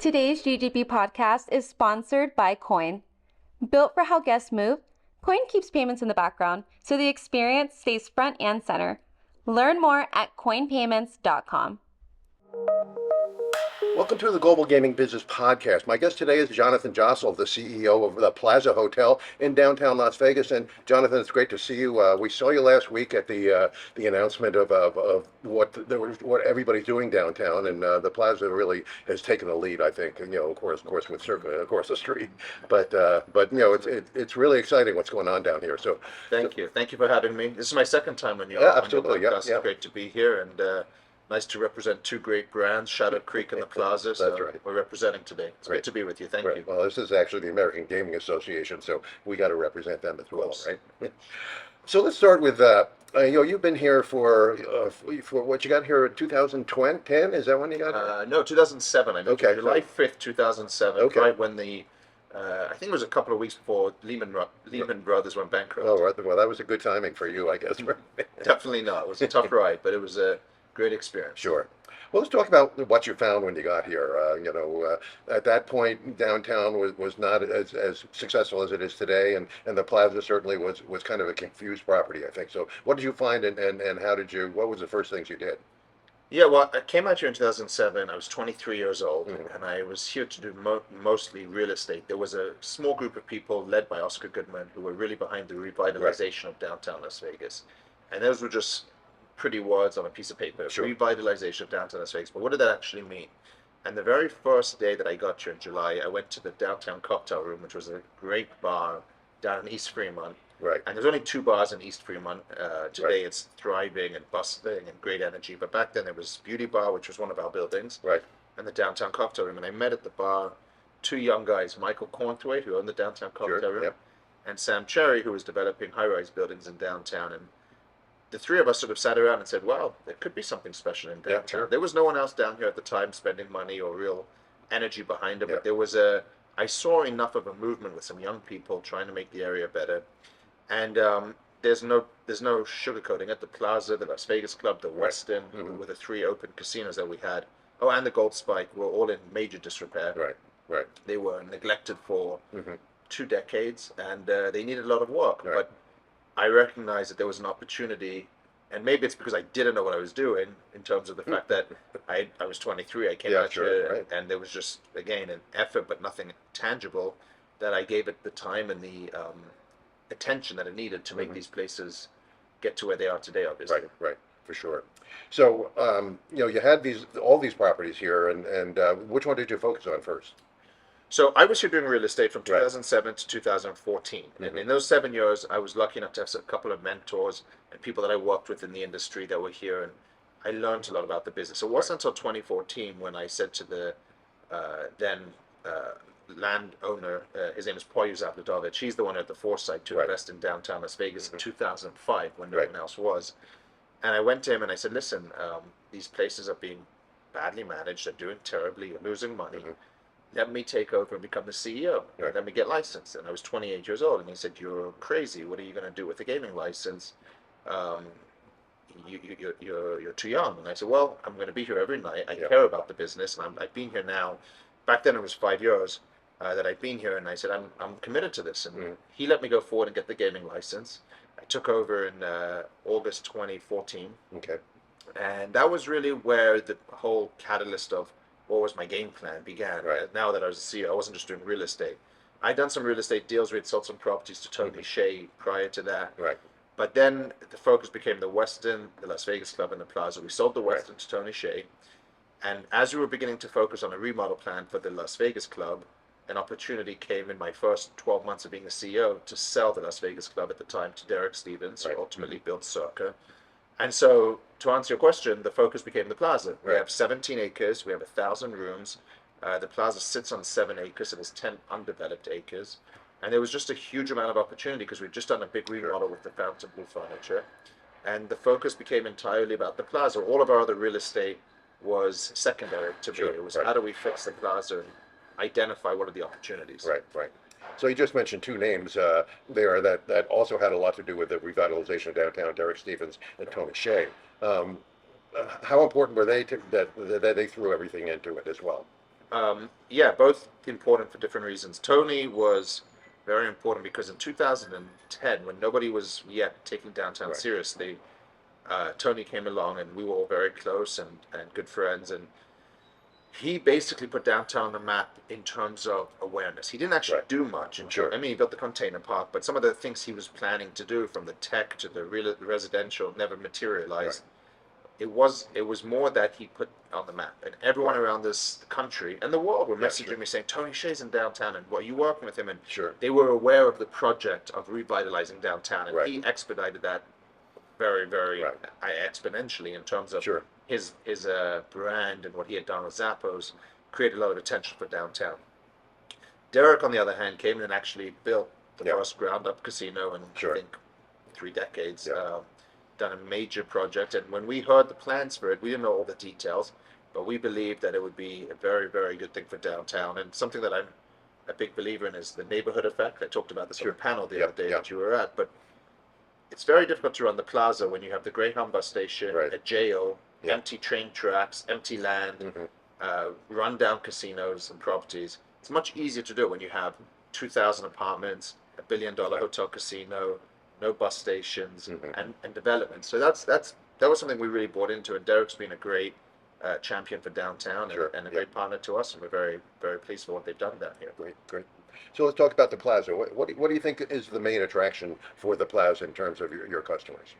Today's GGB podcast is sponsored by Coin. Built for how guests move, Coin keeps payments in the background so the experience stays front and center. Learn more at coinpayments.com. Welcome to the Global Gaming Business Podcast. My guest today is Jonathan Jossel, the CEO of the Plaza Hotel in downtown Las Vegas. And Jonathan, it's great to see you. We saw you last week at the announcement of what everybody's doing downtown, and the Plaza really has taken the lead. I think, of course, with Circa across the street, but it's really exciting what's going on down here. So thank you for having me. This is my second time on your absolutely, on your podcast. It's great to be here and. Nice to represent two great brands, Shadow Creek and the Plaza. So That's right. We're representing today. It's great to be with you. Thank you. Well, this is actually the American Gaming Association, so we got to represent them as well, right? So let's start with you've been here for what you got here in 2010? Is that when you got here? No, 2007. I moved Okay, July 5th, 2007. Okay. Right when I think it was a couple of weeks before Lehman Brothers went bankrupt. Oh, right. Well, that was a good timing for you, I guess. Right? Definitely not. It was a tough ride, but it was a great experience. Sure. Well, let's talk about what you found when you got here. At that point, downtown was not as successful as it is today, and the Plaza certainly was kind of a confused property, I think. So what did you find, and how did you, what was the first things you did? Yeah, well, I came out here in 2007. I was 23 years old, and I was here to do mostly real estate. There was a small group of people led by Oscar Goodman who were really behind the revitalization of downtown Las Vegas. And those were just pretty words on a piece of paper, Sure. Revitalization of downtown Las Vegas. But what did that actually mean? And the very first day that I got here in July, I went to the downtown cocktail room, which was a great bar down in East Fremont. Right. And there's only two bars in East Fremont. Today Right. it's thriving and bustling and great energy. But back then there was Beauty Bar, which was one of our buildings, Right. and the downtown cocktail room. And I met at the bar two young guys, Michael Cornthwaite, who owned the downtown cocktail Sure. room, Yep. and Sam Cherry, who was developing high-rise buildings in downtown. And the three of us sort of sat around and said, wow, there could be something special in downtown. Yeah, sure. There was no one else down here at the time spending money or real energy behind it, Yeah. but I saw enough of a movement with some young people trying to make the area better. And there's no sugarcoating at the Plaza, the Las Vegas Club, the Westin, with the three open casinos that we had. Oh, and the Gold Spike were all in major disrepair. Right. Right. They were neglected for 2 decades, and they needed a lot of work. Right. But I recognized that there was an opportunity, and maybe it's because I didn't know what I was doing in terms of the fact that I was 23, I came Yeah, out sure, here, right. and there was just, again, an effort, but nothing tangible, that I gave it the time and the attention that it needed to make these places get to where they are today, obviously. Right. For sure. So you had all these properties here, and which one did you focus on first? So I was here doing real estate from Right. 2007 to 2014. And in those 7 years, I was lucky enough to have a couple of mentors and people that I worked with in the industry that were here. And I learned a lot about the business. So it wasn't until 2014 when I said to the then landowner, his name is Poyu Zapladovich, he's the one who had the foresight to invest in downtown Las Vegas in 2005 when no one else was. And I went to him and I said, listen, these places are being badly managed, they're doing terribly, you're losing money. Let me take over and become the CEO. Right. Let me get licensed. And I was 28 years old. And he said, you're crazy. What are you going to do with a gaming license? You're too young. And I said, well, I'm going to be here every night. I care about the business. And I've been here now. Back then it was 5 years that I'd been here. And I said, I'm committed to this. And he let me go forward and get the gaming license. I took over in August 2014. Okay. And that was really where the whole catalyst of what was my game plan began. Right. Now that I was a CEO, I wasn't just doing real estate. I'd done some real estate deals. We had sold some properties to Tony Shea prior to that. Right. But then the focus became the Westin, the Las Vegas Club, and the Plaza. We sold the Westin to Tony Shea. And as we were beginning to focus on a remodel plan for the Las Vegas Club, an opportunity came in my first 12 months of being a CEO to sell the Las Vegas Club at the time to Derek Stevens, who ultimately built Circa. And so, to answer your question, the focus became the Plaza. We have 17 acres, we have 1,000 rooms. The Plaza sits on 7 acres, so there's 10 undeveloped acres. And there was just a huge amount of opportunity because we'd just done a big remodel with the Fountainblue furniture. And the focus became entirely about the Plaza. All of our other real estate was secondary to me. It was how do we fix the Plaza and identify what are the opportunities. Right. So you just mentioned two names there that also had a lot to do with the revitalization of downtown, Derek Stevens and Tony Shea. How important were they that they threw everything into it as well? Yeah, both important for different reasons. Tony was very important because in 2010, when nobody was yet taking downtown Right. seriously, Tony came along and we were all very close and good friends. And he basically put downtown on the map in terms of awareness. He didn't actually Right. do much. Sure. I mean, he built the container park, but some of the things he was planning to do, from the tech to the residential, never materialized. It was more that he put on the map, and everyone Right. around this country and the world were Yeah, messaging sure. me saying Tony Hsieh's in downtown, and what, you working with him, and Sure. they were aware of the project of revitalizing downtown, and Right. he expedited that very, very Right. exponentially in terms of Sure. his brand and what he had done with Zappos created a lot of attention for downtown. Derek, on the other hand, came in and actually built the Yeah. first ground up casino in Sure. I think 3 decades. Yeah. Done a major project, and when we heard the plans for it, we didn't know all the details, but we believed that it would be a very, very good thing for downtown. And something that I'm a big believer in is the neighborhood effect. I talked about this on Sure. the panel the Yeah, other day yeah. that you were at, but it's very difficult to run the plaza when you have the Greyhound bus station, Right. a jail, Yeah. empty train tracks, empty land, run-down casinos and properties. It's much easier to do when you have 2,000 apartments, $1 billion hotel casino, no bus stations, and development. So that was something we really bought into, and Derek's been a great champion for downtown Sure, and a yeah. great partner to us, and we're very, very pleased for what they've done down here. Great, great. So let's talk about the plaza. What do you think is the main attraction for the plaza in terms of your customers?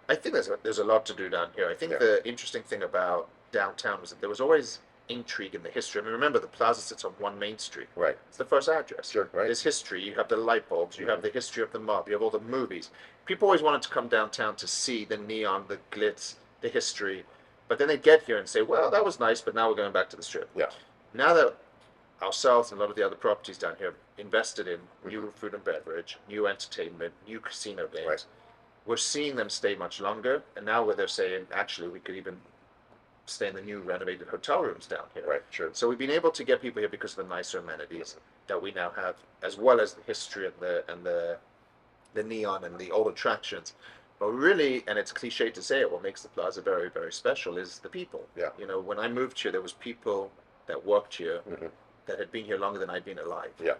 I think there's a lot to do down here. I think Yeah. the interesting thing about downtown was that there was always intrigue in the history. I mean, remember, the plaza sits on one main street. Right. It's the first address. Sure, right. There's history. You have the light bulbs. You have the history of the mob. You have all the movies. People always wanted to come downtown to see the neon, the glitz, the history. But then they get here and say, well, that was nice, but now we're going back to the strip. Yeah. Now that ourselves and a lot of the other properties down here invested in new food and beverage, new entertainment, new casino games, Right. we're seeing them stay much longer. And now where they're saying, actually, we could even stay in the new renovated hotel rooms down here. Right. Sure. So we've been able to get people here because of the nicer amenities that we now have, as well as the history and the neon and the old attractions. But really, and it's cliche to say it, what makes the plaza very, very special is the people. Yeah. You know, when I moved here, there was people that worked here that had been here longer than I'd been alive. Yeah.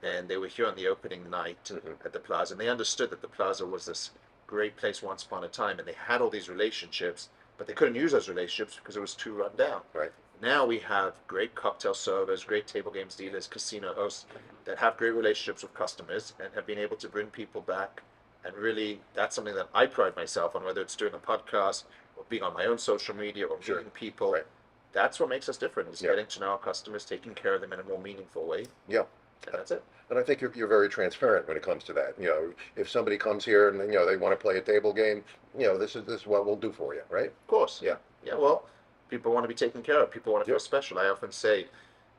And they were here on the opening night at the plaza, and they understood that the plaza was this great place once upon a time, and they had all these relationships, but they couldn't use those relationships because it was too run down. Right. Now we have great cocktail servers, great table games dealers, casino hosts that have great relationships with customers and have been able to bring people back. And really, that's something that I pride myself on, whether it's doing a podcast or being on my own social media or Sure. meeting people. Right. That's what makes us different, is Yeah. getting to know our customers, taking care of them in a more meaningful way, Yeah. and that's it. And I think you're very transparent when it comes to that. You know, if somebody comes here and they want to play a table game, this is what we'll do for you, right? Of course. Yeah. Yeah, well, people want to be taken care of. People want to Yeah. feel special. I often say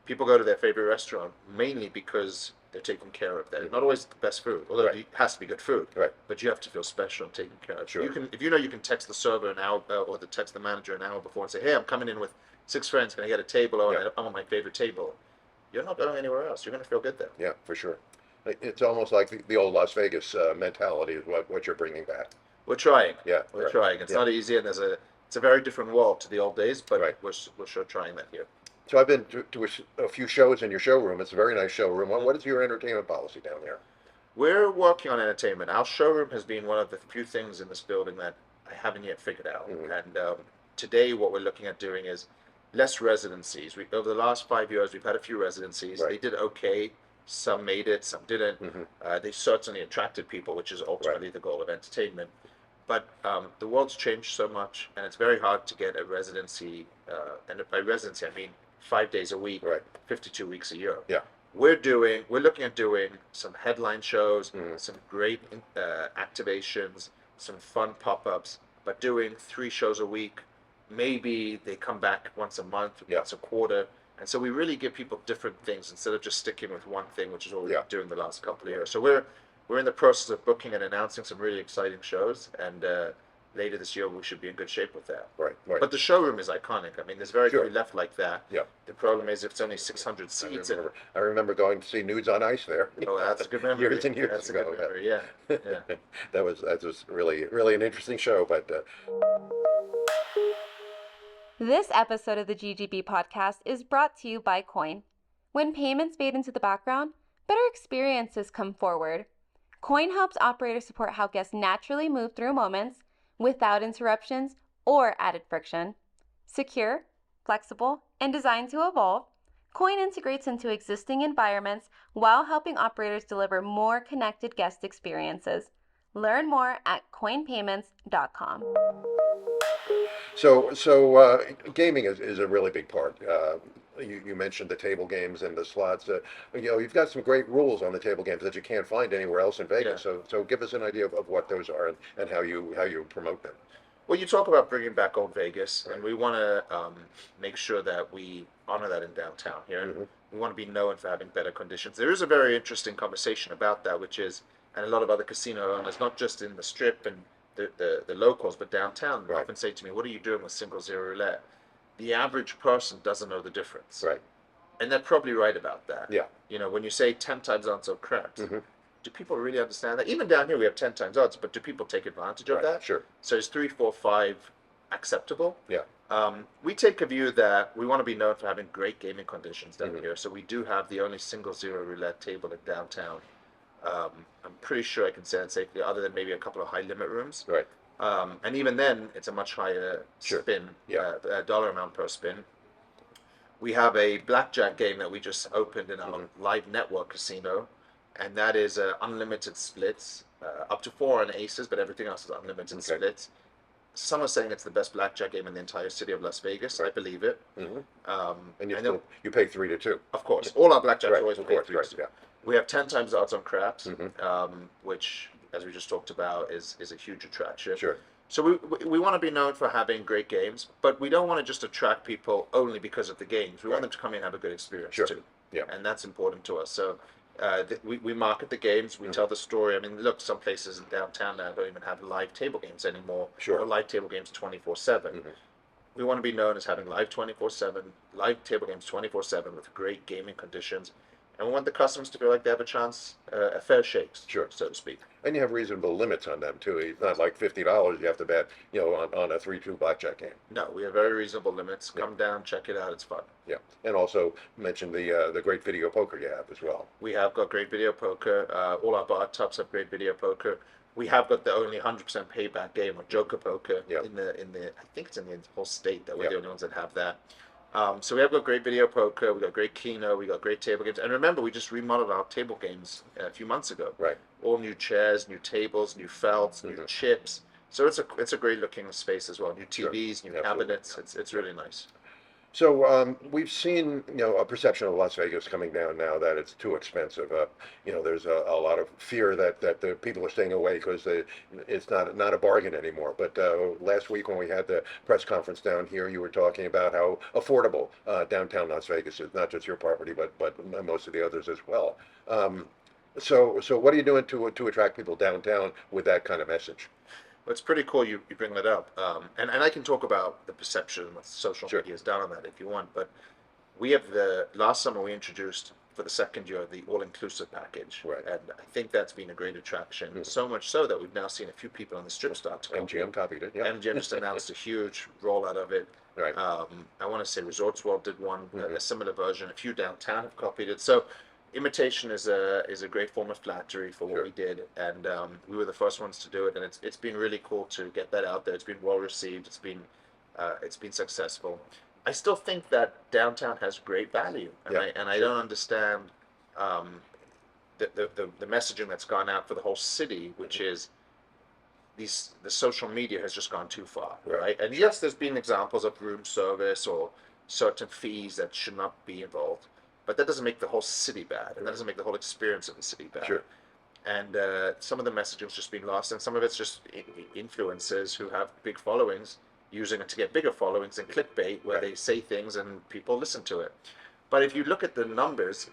people go to their favorite restaurant mainly because they're taken care of. They're not always the best food, although Right. it has to be good food. Right. But you have to feel special and taken care of. Sure. If you know you can text the server an hour or text the manager an hour before and say, hey, I'm coming in with 6 friends. Can I get a table? Or Yeah. I'm on my favorite table. You're not going anywhere else. You're going to feel good there. Yeah, for sure. It's almost like the old Las Vegas mentality is what you're bringing back. We're trying. Yeah, We're right. trying. It's Yeah. not easy, and it's a very different world to the old days, but Right. we're sure trying that here. So I've been to a few shows in your showroom. It's a very nice showroom. What is your entertainment policy down there? We're working on entertainment. Our showroom has been one of the few things in this building that I haven't yet figured out. And today, what we're looking at doing is less residencies. Over the last 5 years, we've had a few residencies. Right. They did okay. Some made it, some didn't. They certainly attracted people, which is ultimately the goal of entertainment. But the world's changed so much, and it's very hard to get a residency. And by residency, I mean 5 days a week, Right. 52 weeks a year. Yeah. We're looking at doing some headline shows, some great activations, some fun pop-ups, but doing 3 shows a week. Maybe they come back once a month, Yeah. once a quarter. And so we really give people different things instead of just sticking with one thing, which is what we've Yeah. been doing the last couple of years. So we're in the process of booking and announcing some really exciting shows, and later this year we should be in good shape with that. Right, right. But the showroom is iconic. I mean, there's very Sure. few left like that. Yeah. The problem is it's only 600 seats. I remember going to see Nudes on Ice there. Oh, that's a good memory. Years and years That's ago. a good memory. Yeah. Yeah. That was really an interesting show. But This episode of the GGB podcast is brought to you by Coin. When payments fade into the background, better experiences come forward. Coin helps operators support how guests naturally move through moments without interruptions or added friction. Secure, flexible, and designed to evolve, Coin integrates into existing environments while helping operators deliver more connected guest experiences. Learn more at coinpayments.com. So gaming is a really big part. You mentioned the table games and the slots. You've got some great rules on the table games that you can't find anywhere else in Vegas. Yeah. So give us an idea of what those are and how you promote them. Well, you talk about bringing back old Vegas, and we want to make sure that we honor that in downtown here. And we want to be known for having better conditions. There is a very interesting conversation about that, which is, and a lot of other casino owners, not just in the Strip and the locals, but downtown, Right. often say to me, "What are you doing with single zero roulette?" The average person doesn't know the difference, Right. and they're probably right about that. Yeah. You know, when you say 10 times odds of craps, Mm-hmm. do people really understand that? Even down here, we have 10 times odds, but do people take advantage of Right. that? Sure. So is 3, 4, 5 acceptable? Yeah. We take a view that we want to be known for having great gaming conditions down Mhm. here. So we do have the only single zero roulette table in downtown. I'm pretty sure I can say that safely, other than maybe a couple of high limit rooms. Right. And even then, it's a much higher Sure. spin, Yeah. dollar amount per spin. We have a blackjack game that we just opened in our live network casino, and that is unlimited splits, up to 4 on aces, but everything else is unlimited Okay. splits. Some are saying it's the best blackjack game in the entire city of Las Vegas. I believe it. And I know, you pay 3 to 2. of course, all our blackjacks Right. always Of pay course. 3 Right. to. Yeah. We have 10 times the odds on craps, which, as we just talked about, is a huge attraction. Sure. So we want to be known for having great games, but we don't want to just attract people only because of the games. We want them to come in and have a good experience Sure. too. Yeah. And that's important to us. So we market the games, we tell the story. I mean, look, some places in downtown now don't even have live table games anymore. Sure. Or live table games 24/7. We want to be known as having live 24/7, live table games 24/7 with great gaming conditions. And we want the customers to feel like they have a chance, a fair shake, Sure. so to speak. And you have reasonable limits on them too. It's not like $50 you have to bet, on a 3-2 blackjack game. No, we have very reasonable limits. Come down, check it out. It's fun. Yeah. And also mention the great video poker you have as well. We have got great video poker. All our bar tops have great video poker. We have got the only 100% payback game of Joker Poker Yeah. in the I think it's in the whole state that we're Yeah. the only ones that have that. So we have got great video poker. We got great Keno. We got great table games. And remember, we just remodeled our table games a few months ago. Right. All new chairs, new tables, new felts, new chips. So it's a great looking space as well. New TVs, new Absolutely. cabinets. It's really nice. So we've seen, a perception of Las Vegas coming down now that it's too expensive. There's a lot of fear that the people are staying away because it's not a bargain anymore. But last week when we had the press conference down here, you were talking about how affordable downtown Las Vegas is, not just your property, but most of the others as well. So what are you doing to attract people downtown with that kind of message? Well, it's pretty cool you bring that up. And I can talk about the perception what social Sure. media has done on that if you want. But we have last summer we introduced for the second year the all-inclusive package. Right. And I think that's been a great attraction. So much so that we've now seen a few people on the strip start to copy MGM copied it. Yeah. MGM just announced a huge rollout of it. Right. I want to say Resorts World did one, a similar version. A few downtown have copied it. So imitation is a great form of flattery for what Sure. we did, and we were the first ones to do it, and it's been really cool to get that out there. It's been well received. It's been successful. I still think that downtown has great value, and Yeah, I don't understand the messaging that's gone out for the whole city, which is the social media has just gone too far, Right. right? And yes, there's been examples of room service or certain fees that should not be involved, but that doesn't make the whole city bad, and that doesn't make the whole experience of the city bad. Sure. And some of the messaging's just been lost, and some of it's just influencers who have big followings using it to get bigger followings and clickbait, where Right. they say things and people listen to it. But if you look at the numbers,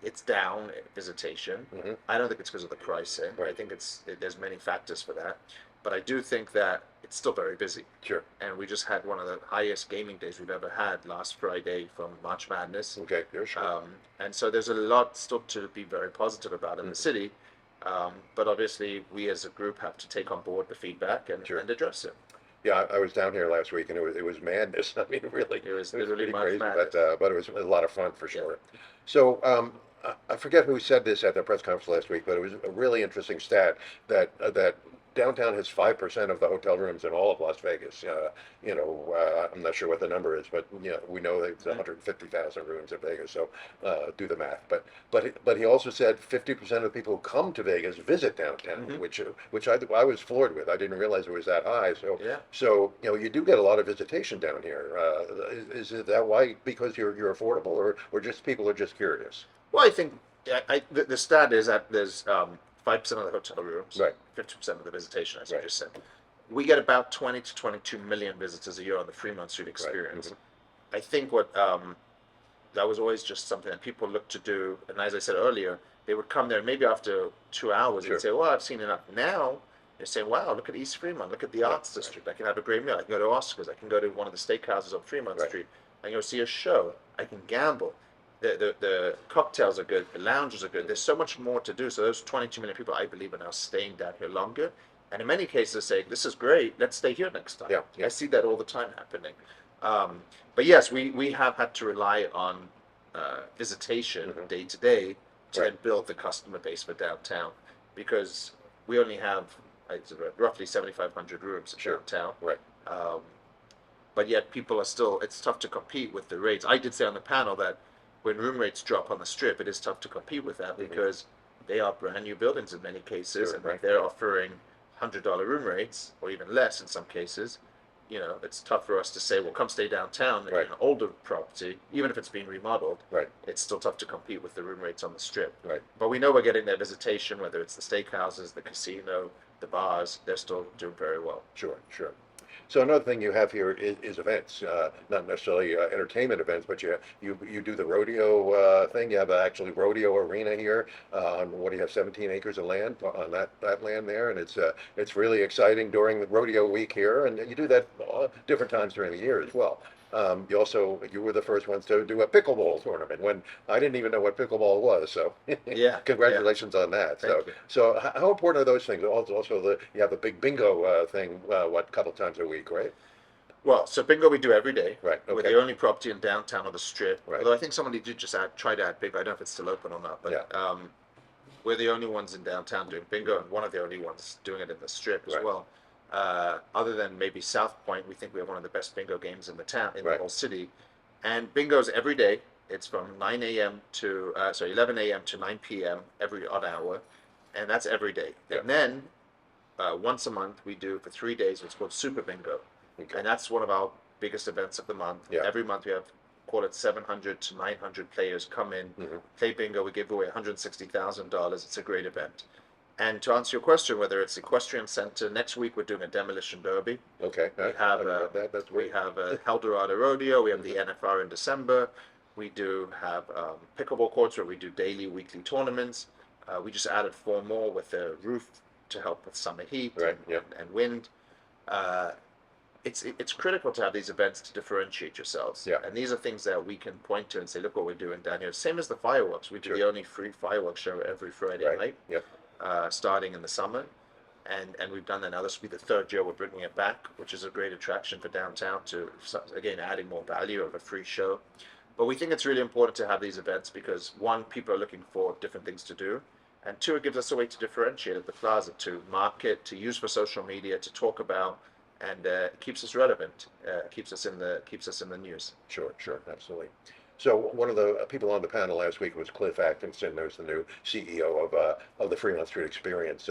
it's down visitation. I don't think it's because of the pricing. I think there's many factors for that. But I do think that it's still very busy. Sure. And we just had one of the highest gaming days we've ever had last Friday from March Madness. Okay. Yeah, sure. And so there's a lot still to be very positive about in the city. But obviously we as a group have to take on board the feedback and, Sure. and address it. Yeah, I was down here last week and it was madness. I mean, really, It was it was literally pretty March crazy, Madness. but it was a lot of fun for sure. So I forget who said this at the press conference last week, but it was a really interesting stat that downtown has 5% of the hotel rooms in all of Las Vegas. I'm not sure what the number is, but we know that it's 150,000 rooms in Vegas. So do the math. But he also said 50% of the people who come to Vegas visit downtown, which I was floored with. I didn't realize it was that high. So Yeah. so you do get a lot of visitation down here. Is it that why? Because you're affordable, or just people are just curious? Well, I think the stat is that there's 5% of the hotel rooms, Right. 50% of the visitation, as you Right. just said. We get about 20 to 22 million visitors a year on the Fremont Street Right. Experience. I think what that was always just something that people looked to do, and as I said earlier, they would come there and maybe after 2 hours Sure. they'd say, "Well, I've seen enough." Now they're saying, "Wow, look at East Fremont, look at the Arts District. I can have a great meal. I can go to Oscars. I can go to one of the steakhouses on Fremont Right. Street. I can go see a show. I can gamble." The cocktails are good, the lounges are good. There's so much more to do. So those 22 million people, I believe, are now staying down here longer, and in many cases saying, "This is great. Let's stay here next time." Yeah, yeah. I see that all the time happening. But yes, we have had to rely on visitation day to day to Right. then build the customer base for downtown, because we only have roughly 7,500 rooms in Sure. downtown. Right. Um, but yet people are still, it's tough to compete with the rates. I did say on the panel that when room rates drop on the strip, it is tough to compete with that because they are brand new buildings in many cases, Sure, and right. they're offering $100 room rates or even less in some cases. It's tough for us to say, well, come stay downtown in Right. an older property, even if it's being remodeled. Right. It's still tough to compete with the room rates on the strip. Right. But we know we're getting their visitation, whether it's the steakhouses, the casino, the bars, they're still doing very well. Sure. Sure. So another thing you have here is events, not necessarily entertainment events, but you do the rodeo thing. You have actually rodeo arena here on what do you have, 17 acres of land on that land there, and it's really exciting during the rodeo week here, and you do that different times during the year as well. You were the first ones to do a pickleball tournament when I didn't even know what pickleball was. So Yeah. congratulations on that. Thank you. So how important are those things? Also, you have the big bingo thing, what, couple times a week, right? Well, so bingo we do every day. Right, We're okay. the only property in downtown on the strip. Right. Although I think somebody did just try to add bingo. I don't know if it's still open or not, but Yeah. we're the only ones in downtown doing bingo, and one of the only ones doing it in the strip as Right. well. Other than maybe South Point, we think we have one of the best bingo games in the town, in the Right. whole city. And bingo's every day. It's from 9 a.m. to 11 a.m. to 9 p.m. every odd hour, and that's every day. Yeah. And then once a month we do for 3 days what's called Super Bingo, Okay. and that's one of our biggest events of the month. Yeah. Every month we have, call it 700 to 900 players come in, play bingo. We give away $160,000. It's a great event. And to answer your question, whether it's Equestrian Center, next week we're doing a demolition derby. Okay. We have That's we great. have a Eldorado Rodeo. We have the NFR in December. We do have pickleball courts where we do daily, weekly tournaments. We just added 4 more with the roof to help with summer heat Right, yeah. and wind. It's critical to have these events to differentiate yourselves. Yeah. And these are things that we can point to and say, look what we're doing down here. Same as the fireworks. We do Sure. the only free fireworks show every Friday Right. night, Yep. starting in the summer. And we've done that now. This will be the 3rd year we're bringing it back, which is a great attraction for downtown again, adding more value of a free show. But we think it's really important to have these events because, 1, people are looking for different things to do, and 2, it gives us a way to differentiate at the plaza, to market, to use for social media, to talk about, and it keeps us relevant, keeps us in the news. Sure. Absolutely. So one of the people on the panel last week was Cliff Atkinson, who's the new CEO of the Fremont Street Experience.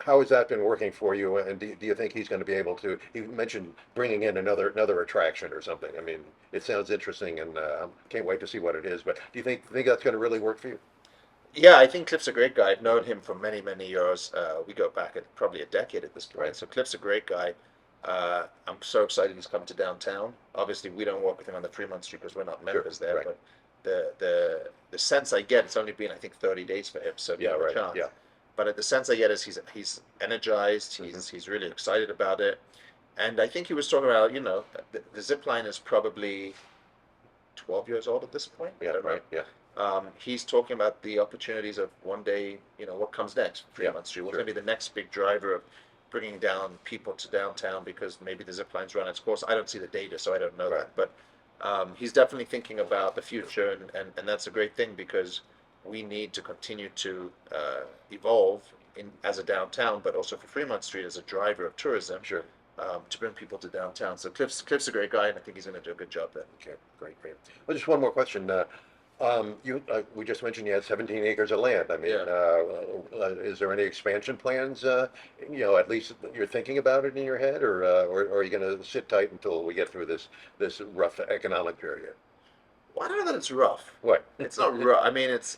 How has that been working for you? And do you think he's going to be able to? He mentioned bringing in another attraction or something. I mean, it sounds interesting, and can't wait to see what it is. But do you think that's going to really work for you? Yeah, I think Cliff's a great guy. I've known him for many, many years. We go back at probably a decade at this point. Right. So Cliff's a great guy. I'm so excited he's come to downtown. Obviously, we don't work with him on the Fremont Street because we're not members there. right. But the sense I get, it's only been I think 30 days for him, so Yeah, give him a right, chance. yeah. But the sense I get is he's energized. He's really excited about it. And I think he was talking about the zip line is probably 12 years old at this point. I Yeah, don't know. right. Yeah. He's talking about the opportunities of one day, what comes next, Fremont Street. What's sure. going to be the next big driver of bringing down people to downtown because maybe the zip line's run its course. I don't see the data, so I don't know that. But he's definitely thinking about the future, and that's a great thing because we need to continue to evolve as a downtown, but also for Fremont Street as a driver of tourism. Sure. To bring people to downtown. So Cliff's a great guy, and I think he's going to do a good job there. Okay, great. Well, just one more question. We just mentioned you had 17 acres of land. I mean, is there any expansion plans? At least you're thinking about it in your head, or are you going to sit tight until we get through this rough economic period? Well, I don't know that it's rough. What? It's not rough. I mean, it's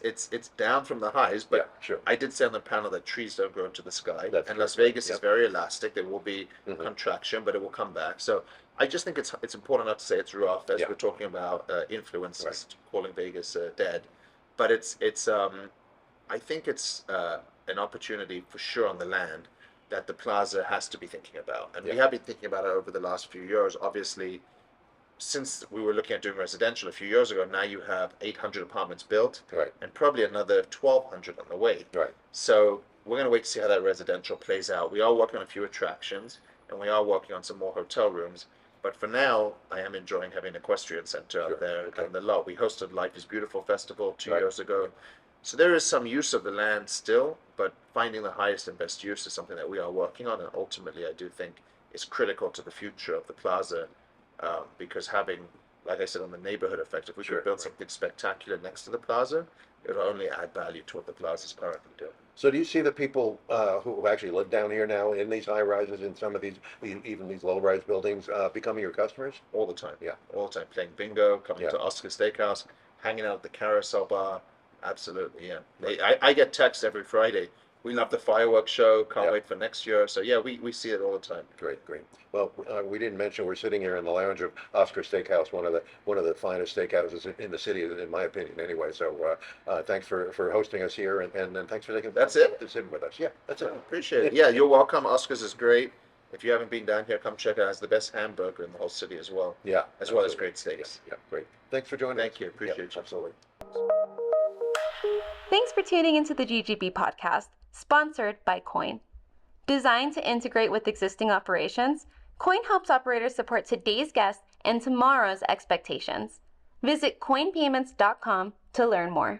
down from the highs, but Yeah, sure. I did say on the panel that trees don't grow into the sky, That's and true. Las Vegas Yep. is very elastic. There will be contraction, but it will come back. So I just think it's important not to say it's rough, as Yeah. we're talking about influences, Right. calling Vegas dead. But I think it's an opportunity for sure on the land that the plaza has to be thinking about, and we Yeah. have been thinking about it over the last few years. Obviously, since we were looking at doing residential a few years ago, now you have 800 apartments built, Right. and probably another 1,200 on the way. Right. So we're going to wait to see how that residential plays out. We are working on a few attractions, and we are working on some more hotel rooms. But for now, I am enjoying having an equestrian center Sure. out there Okay. in the lot. We hosted Life is Beautiful Festival 2 Right. years ago. So there is some use of the land still, but finding the highest and best use is something that we are working on, and ultimately I do think is critical to the future of the plaza, because having, like I said, on the neighborhood effect, if we Sure, could build right. something spectacular next to the plaza, it will only add value to what the plaza is currently doing. So do you see the people who actually live down here now in these high rises, in some of these, even these low rise buildings, becoming your customers? All the time. Yeah. All the time. Playing bingo, coming Yeah. to Oscar Steakhouse, hanging out at the Carousel Bar. Absolutely, yeah. I get texts every Friday. We love the fireworks show. Can't Yeah. wait for next year. So yeah, we see it all the time. Great. Well, we didn't mention we're sitting here in the lounge of Oscar Steakhouse, one of the finest steakhouses in the city, in my opinion. Anyway, so thanks for hosting us here, and thanks for taking the That's time it? to sit with us. Yeah, that's it. Appreciate it. Yeah, you're welcome. Oscar's is great. If you haven't been down here, come check it out. It's the best hamburger in the whole city as well. Yeah, As well as absolutely. great steaks. Yeah, great. Thanks for joining us. Thank you. Appreciate you. Absolutely. Thanks for tuning into the GGB podcast, sponsored by Coin. Designed to integrate with existing operations, Coin helps operators support today's guests and tomorrow's expectations. Visit coinpayments.com to learn more.